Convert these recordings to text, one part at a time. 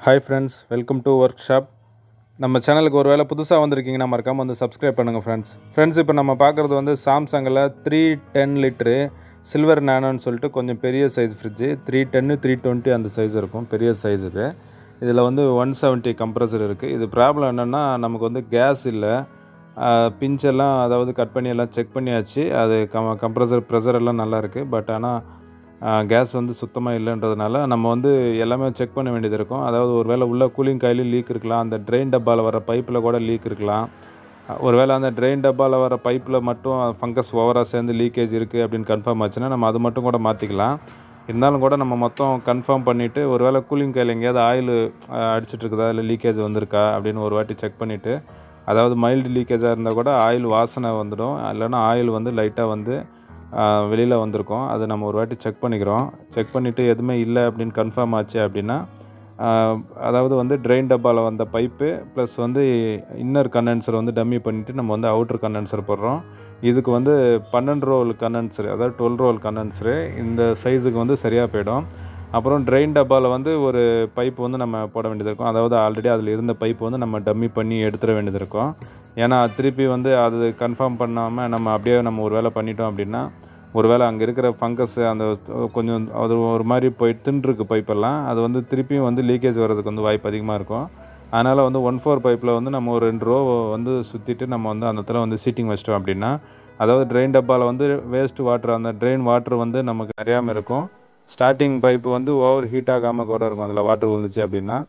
Hi friends, welcome to work shop. நம்ம சேனலுக்கு ஒரு வேளை புதுசாக வந்திருக்கீங்கன்னா மறக்காமல் வந்து சப்ஸ்கிரைப் பண்ணுங்கள் ஃப்ரெண்ட்ஸ். இப்போ நம்ம பார்க்குறது வந்து சாம்சங்கில் 310 லிட்ரு சில்வர் நானோன்னு சொல்லிட்டு கொஞ்சம் பெரிய சைஸ் ஃப்ரிட்ஜு. 310 320 அந்த சைஸ் இருக்கும், பெரிய சைஸ் இது. இதில் வந்து 170 கம்ப்ரஸர் இருக்குது. இது ப்ராப்ளம் என்னென்னா, நமக்கு வந்து கேஸ் இல்லை. பிஞ்செல்லாம் அதாவது கட் பண்ணி எல்லாம் செக் பண்ணியாச்சு. அது கம்ப்ரஸர் ப்ரெஷர் எல்லாம் நல்லா இருக்குது. பட் ஆனால் கேஸ் வந்து சுத்தமாக இல்லைன்றதுனால நம்ம வந்து எல்லாமே செக் பண்ண வேண்டியது இருக்கும். அதாவது ஒரு வேளை உள்ள கூலிங் காயிலும் லீக் இருக்கலாம், அந்த ட்ரெயின் டப்பாவில் வர பைப்பில் கூட லீக் இருக்கலாம். ஒரு வேளை அந்த ட்ரெயின் டப்பாவில் வர பைப்பில் மட்டும் ஃபங்கஸ் ஓவராக சேர்ந்து லீக்கேஜ் இருக்குது அப்படின்னு கன்ஃபார்ம் ஆச்சுன்னா நம்ம அது மட்டும் கூட மாற்றிக்கலாம். இருந்தாலும் கூட நம்ம மொத்தம் கன்ஃபார்ம் பண்ணிவிட்டு ஒரு வேளை கூலிங் காயில் எங்கேயாவது ஆயில் அடிச்சிட்ருக்குதா இல்லை லீக்கேஜ் வந்திருக்கா அப்படின்னு ஒரு வாட்டி செக் பண்ணிவிட்டு, அதாவது மைல்டு லீக்கேஜாக இருந்தால் கூட ஆயில் வாசனை வந்துடும், இல்லைன்னா ஆயில் வந்து லைட்டாக வந்து வெளியில் வந்திருக்கும். அது நம்ம ஒரு வாட்டி செக் பண்ணிக்கிறோம். செக் பண்ணிவிட்டு எதுவுமே இல்லை அப்படின்னு கன்ஃபார்ம் ஆச்சு அப்படின்னா, அதாவது வந்து ட்ரெயின் டப்பாவில் வந்த பைப்பு ப்ளஸ் வந்து இன்னர் கண்டென்சர் வந்து டம்மி பண்ணிவிட்டு நம்ம வந்து அவுட்ரு கண்டென்சர் போடுறோம். இதுக்கு வந்து 12 ரோல் கண்டென்சரு, அதாவது 12 ரோல் கண்டென்சரு இந்த சைஸுக்கு வந்து சரியாக போயிடும். அப்புறம் ட்ரெயின் டப்பாவில் வந்து ஒரு பைப்பு வந்து நம்ம போட வேண்டியது இருக்கும். அதாவது ஆல்ரெடி அதில் இருந்த பைப்பு வந்து நம்ம டம்மி பண்ணி எடுத்துட வேண்டியது இருக்கும். ஏன்னா திருப்பி வந்து அது கன்ஃபார்ம் பண்ணாமல் நம்ம அப்படியே நம்ம ஒரு வேளை பண்ணிட்டோம் அப்படின்னா, ஒரு வேளை அங்கே இருக்கிற ஃபங்கஸ்ஸு அந்த கொஞ்சம் அது ஒரு மாதிரி போய் தின்றுருக்கு பைப்பெல்லாம், அது வந்து திருப்பியும் வந்து லீக்கேஜ் வர்றதுக்கு வந்து வாய்ப்பு அதிகமாக இருக்கும். அதனால் வந்து 1/4 பைப்பில் வந்து நம்ம ஒரு 2 ரோ வந்து சுற்றிட்டு நம்ம வந்து அந்த இடத்துல வந்து சீட்டிங் வச்சிட்டோம் அப்படின்னா, அதாவது ட்ரெயின் டப்பாவில் வந்து வேஸ்ட் வாட்டர், அந்த ட்ரெயின் வாட்டர் வந்து நமக்கு நிறையாமல் இருக்கும். ஸ்டார்டிங் பைப்பு வந்து ஓவர் ஹீட் ஆகாமல் கூட இருக்கும் அதில் வாட்டர் விழுந்துச்சு அப்படின்னா.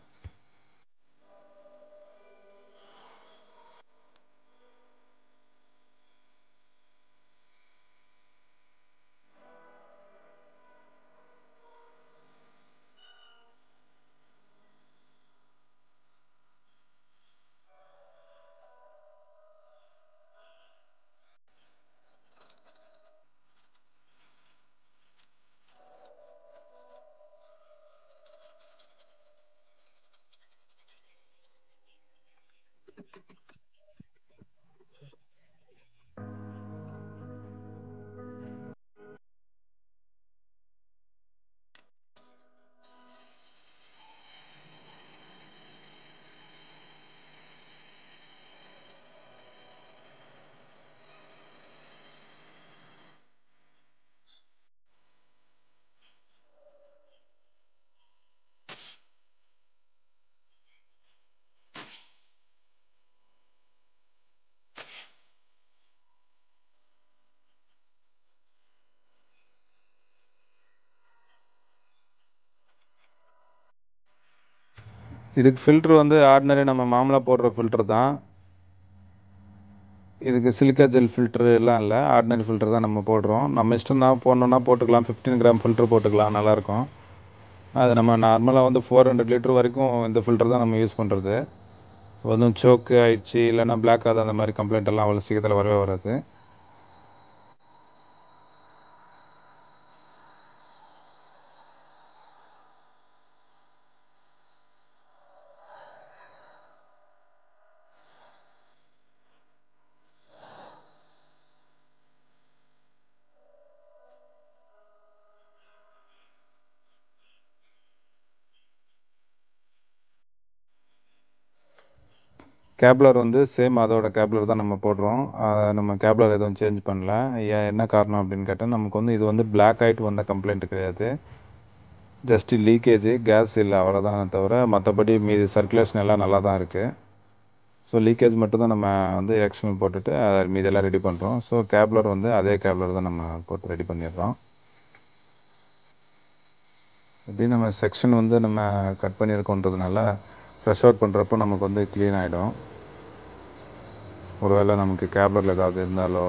இதுக்கு ஃபில்ட்ரு வந்து ஆர்டினரி நம்ம மாமூலாக போடுற ஃபில்ட்ரு தான். இதுக்கு சிலிக்கா ஜெல் ஃபில்ட்ரு எல்லாம் இல்லை, ஆர்டினரி ஃபில்ட்ரு தான் நம்ம போடுறோம். நம்ம இஷ்டம் தான், போடணுன்னா போட்டுக்கலாம். 15 கிராம் ஃபில்ட்ரு போட்டுக்கலாம், நல்லாயிருக்கும். அது நம்ம நார்மலாக வந்து 400 லிட்டர் வரைக்கும் இந்த ஃபில்டர் தான் நம்ம யூஸ் பண்ணுறது. வந்து சோக்கு ஆயிடுச்சு இல்லைன்னா பிளாக் ஆகுது, அந்த மாதிரி கம்ப்ளைண்ட் எல்லாம் அவ்வளோ சீக்கிரத்தில் வரவே வராது. கேப்லர் வந்து சேம் அதோட கேப்லர் தான் நம்ம போடுறோம். நம்ம கேப்லர் எதுவும் சேஞ்ச் பண்ணல. என்ன காரணம் அப்படின்னு கேட்டால், நமக்கு வந்து இது வந்து பிளாக் ஆகிட்டு வந்த கம்ப்ளைண்ட் கிடையாது. ஜஸ்ட்டு லீக்கேஜு, கேஸ் இல்லை, அவ்வளோதான் தவிர மற்றபடி மீதி சர்க்குலேஷன் எல்லாம் நல்லா தான் இருக்குது. ஸோ லீக்கேஜ் மட்டும் தான் நம்ம வந்து எக்ஸ்டர்னல் போட்டுட்டு மீதெல்லாம் ரெடி பண்ணுறோம். ஸோ கேப்லர் வந்து அதே கேப்லர் தான் நம்ம போட்டு ரெடி பண்ணிடுறோம். இப்படி நம்ம செக்ஷன் வந்து நம்ம கட் பண்ணியிருக்கோன்றதுனால ஃப்ரெஷ் அவுட் பண்ணுறப்போ நமக்கு வந்து க்ளீன் ஆகிடும். ஒருவேளை நமக்கு கேப்லரில் ஏதாவது இருந்தாலோ,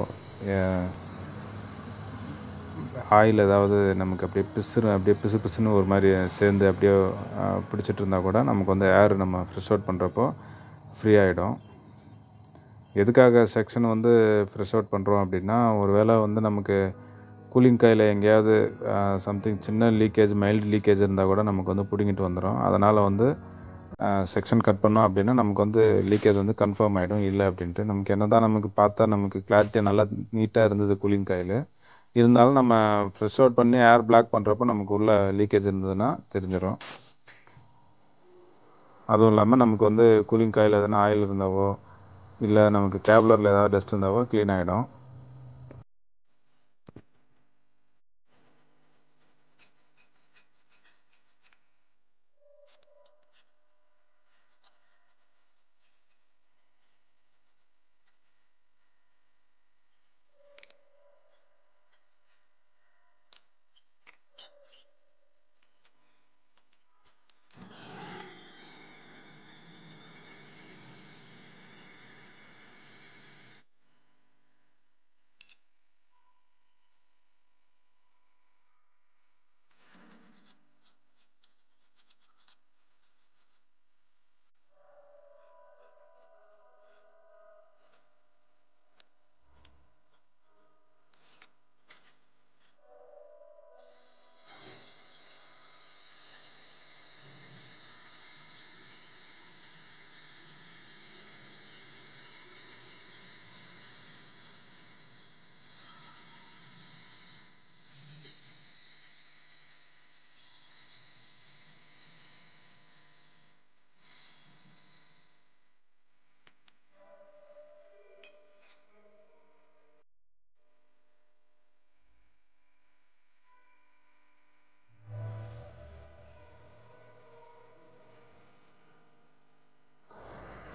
ஆயில் ஏதாவது நமக்கு அப்படியே பிசு பிசுன்னு ஒரு மாதிரி சேர்ந்து அப்படியே பிடிச்சிட்டு இருந்தால் கூட நமக்கு வந்து ஏர் நம்ம ஃப்ரெஷ் அவுட் பண்ணுறப்போ ஃப்ரீ ஆகிடும். எதுக்காக செக்ஷன் வந்து ஃப்ரெஷ் அவுட் பண்ணுறோம் அப்படின்னா, ஒரு வேளை வந்து நமக்கு கூலிங் காயில் எங்கேயாவது சம்திங் சின்ன லீக்கேஜ், மைல்டு லீக்கேஜ் இருந்தால் கூட நமக்கு வந்து பிடிங்கிட்டு வந்துடும். அதனால் வந்து செக்ஷன் கட் பண்ணோம் அப்படின்னா நமக்கு வந்து லீக்கேஜ் வந்து கன்ஃபார்ம் ஆகிடும் இல்லை அப்படின்ட்டு. நமக்கு என்ன தான் நமக்கு பார்த்தா நமக்கு கிளாரிட்டியாக நல்லா நீட்டாக இருந்தது கூலிங் காயில், இருந்தாலும் நம்ம ஃப்ரெஷ் அவுட் பண்ணி ஏர் பிளாக் பண்ணுறப்போ நமக்கு உள்ள லீக்கேஜ் இருந்ததுன்னா தெரிஞ்சிடும். அதுவும் இல்லாமல் நமக்கு வந்து கூலிங் காயில் எதனா ஆயில் இருந்தாவோ இல்லை நமக்கு கேப்லரில் ஏதாவது டஸ்ட் இருந்தாவோ க்ளீன் ஆகிடும்.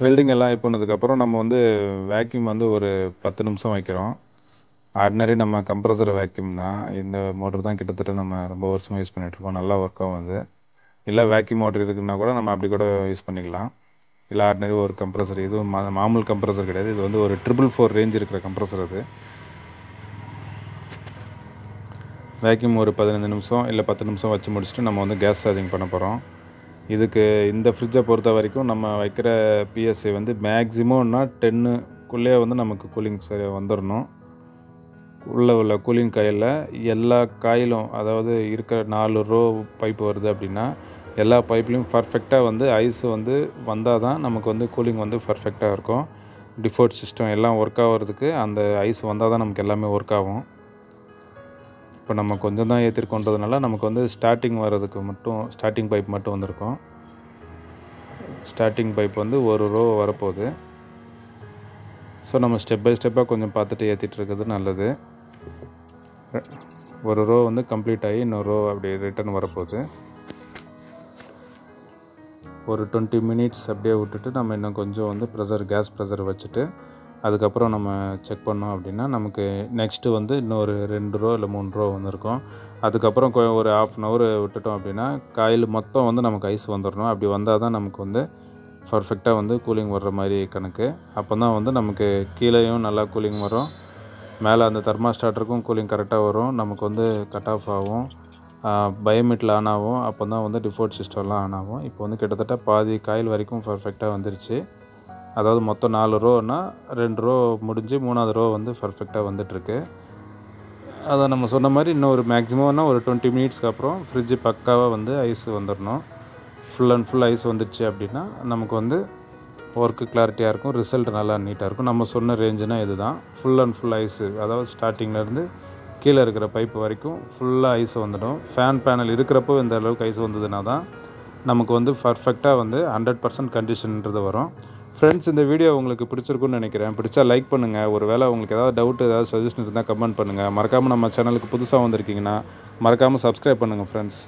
வெல்டிங் எல்லாம் இது பண்ணதுக்கப்புறம் நம்ம வந்து வேக்யூம் வந்து ஒரு 10 நிமிஷம் வைக்கிறோம். ஆர்டினரி நம்ம கம்ப்ரஸர் வேக்யூம் தான். இந்த மோட்டர் தான் கிட்டத்தட்ட நம்ம ரொம்ப வருஷமாக யூஸ் பண்ணிகிட்ருக்கோம். நல்லா ஒர்க் ஆகும் அது. இல்லை வேக்யூம் மோட்டர் இருக்குன்னா கூட நம்ம அப்படி கூட யூஸ் பண்ணிக்கலாம். இல்லை ஆர்டினரி ஒரு கம்ப்ரஸர், இதுவும் மாமூல் கம்ப்ரஸர் கிடையாது. இது வந்து ஒரு 444 ரேஞ்ச் இருக்கிற கம்ப்ரஸர். அது வேக்யூம் ஒரு 15 நிமிஷம் இல்லை 10 நிமிஷம் வச்சு முடிச்சுட்டு நம்ம வந்து கேஸ் சார்ஜிங் பண்ண போகிறோம். இதுக்கு இந்த ஃப்ரிட்ஜை பொறுத்த வரைக்கும் நம்ம வைக்கிற பிஎஸ்ஐ வந்து மேக்ஸிமம்னா 10க்குள்ளே வந்து நமக்கு கூலிங் சரியாக வந்துடணும். உள்ளே உள்ள கூலிங் காயில் எல்லா காயிலும், அதாவது இருக்கிற 4 ரோ பைப்பு வருது அப்படின்னா எல்லா பைப்லேயும் பர்ஃபெக்டாக வந்து ஐஸ் வந்து வந்தால் தான் நமக்கு வந்து கூலிங் வந்து பர்ஃபெக்டாக இருக்கும். டிஃபோர்ட் சிஸ்டம் எல்லாம் ஒர்க் ஆகிறதுக்கு அந்த ஐஸ் வந்தால் தான் நமக்கு எல்லாமே ஒர்க் ஆகும். இப்போ நம்ம கொஞ்சம் தான் ஏற்றிருக்கோன்றதுனால நமக்கு வந்து ஸ்டார்டிங் வர்றதுக்கு மட்டும் ஸ்டார்டிங் பைப் மட்டும் வந்திருக்கும். ஸ்டார்டிங் பைப் வந்து ஒரு ரோ வரப்போகுது. ஸோ நம்ம ஸ்டெப் பை ஸ்டெப்பாக கொஞ்சம் பார்த்துட்டு ஏற்றிட்டு இருக்கிறது நல்லது. ஒரு ரோ வந்து கம்ப்ளீட் ஆகி இன்னொரு ரோ அப்படி ரிட்டர்ன் வரப்போகுது. ஒரு 20 மினிட்ஸ் அப்படியே விட்டுட்டு நம்ம இன்னும் கொஞ்சம் வந்து கேஸ் ப்ரெஷர் வச்சுட்டு அதுக்கப்புறம் நம்ம செக் பண்ணோம் அப்படின்னா நமக்கு நெக்ஸ்ட்டு வந்து இன்னொரு 2 ரோ இல்லை 3 ரோ வந்திருக்கும். அதுக்கப்புறம் ஒரு 1/2 hour விட்டுட்டோம் அப்படின்னா காயில் மொத்தம் வந்து நமக்கு ஐஸ் வந்துடணும். அப்படி வந்தால் தான் நமக்கு வந்து பர்ஃபெக்டாக வந்து கூலிங் வர்ற மாதிரி கணக்கு. அப்போ தான் வந்து நமக்கு கீழேயும் நல்லா கூலிங் வரும், மேலே அந்த தெர்மாஸ்டாட்டருக்கும் கூலிங் கரெக்டாக வரும், நமக்கு வந்து கட் ஆஃப் ஆகும், பயோமீட்டர் ஆன் ஆகும். அப்போ தான் வந்து டிஃபோல்ட் சிஸ்டம்லாம் ஆன் ஆகும். இப்போ வந்து கிட்டத்தட்ட பாதி காயில் வரைக்கும் பர்ஃபெக்டாக வந்துருச்சு. அதாவது மொத்தம் 4 ரோன்னா 2 ரோ முடிஞ்சு 3ஆவது ரோ வந்து பர்ஃபெக்டாக வந்துட்டுருக்கு. அதை நம்ம சொன்ன மாதிரி இன்னும் ஒரு மேக்ஸிமம்னா ஒரு 20 மினிட்ஸ்க்கு அப்புறம் ஃப்ரிட்ஜு பக்காவாக வந்து ஐஸ் வந்துடணும். ஃபுல் அண்ட் ஃபுல் ஐஸ் வந்துடுச்சு அப்படின்னா நமக்கு வந்து ஒர்க்கு கிளாரிட்டியாக இருக்கும், ரிசல்ட் நல்லா நீட்டாக இருக்கும். நம்ம சொன்ன ரேஞ்சுனால் இது தான். ஃபுல் அண்ட் ஃபுல் ஐஸு, அதாவது ஸ்டார்டிங்லேருந்து கீழே இருக்கிற பைப்பு வரைக்கும் ஃபுல்லாக ஐஸ் வந்துடும். ஃபேன் பேனல் இருக்கிறப்போ இந்த அளவுக்கு ஐஸ் வந்ததுன்னா தான் நமக்கு வந்து பர்ஃபெக்டாக வந்து 100% கண்டிஷன்ன்றது வரும். ஃப்ரெண்ட்ஸ், இந்த வீடியோ உங்களுக்கு பிடிச்சிருக்குன்னு நினைக்கிறேன். பிடிச்சா லைக் பண்ணுங்கள். ஒரு வேளை உங்களுக்கு ஏதாவது டவுட், ஏதாவது சஜஷன் இருந்தால் கமெண்ட் பண்ணுங்கள். மறக்காமல் நம்ம சேனலுக்கு புதுசாக வந்திருக்கீங்கன்னா மறக்காமல் சப்ஸ்கிரைப் பண்ணுங்கள் ஃப்ரெண்ட்ஸ்.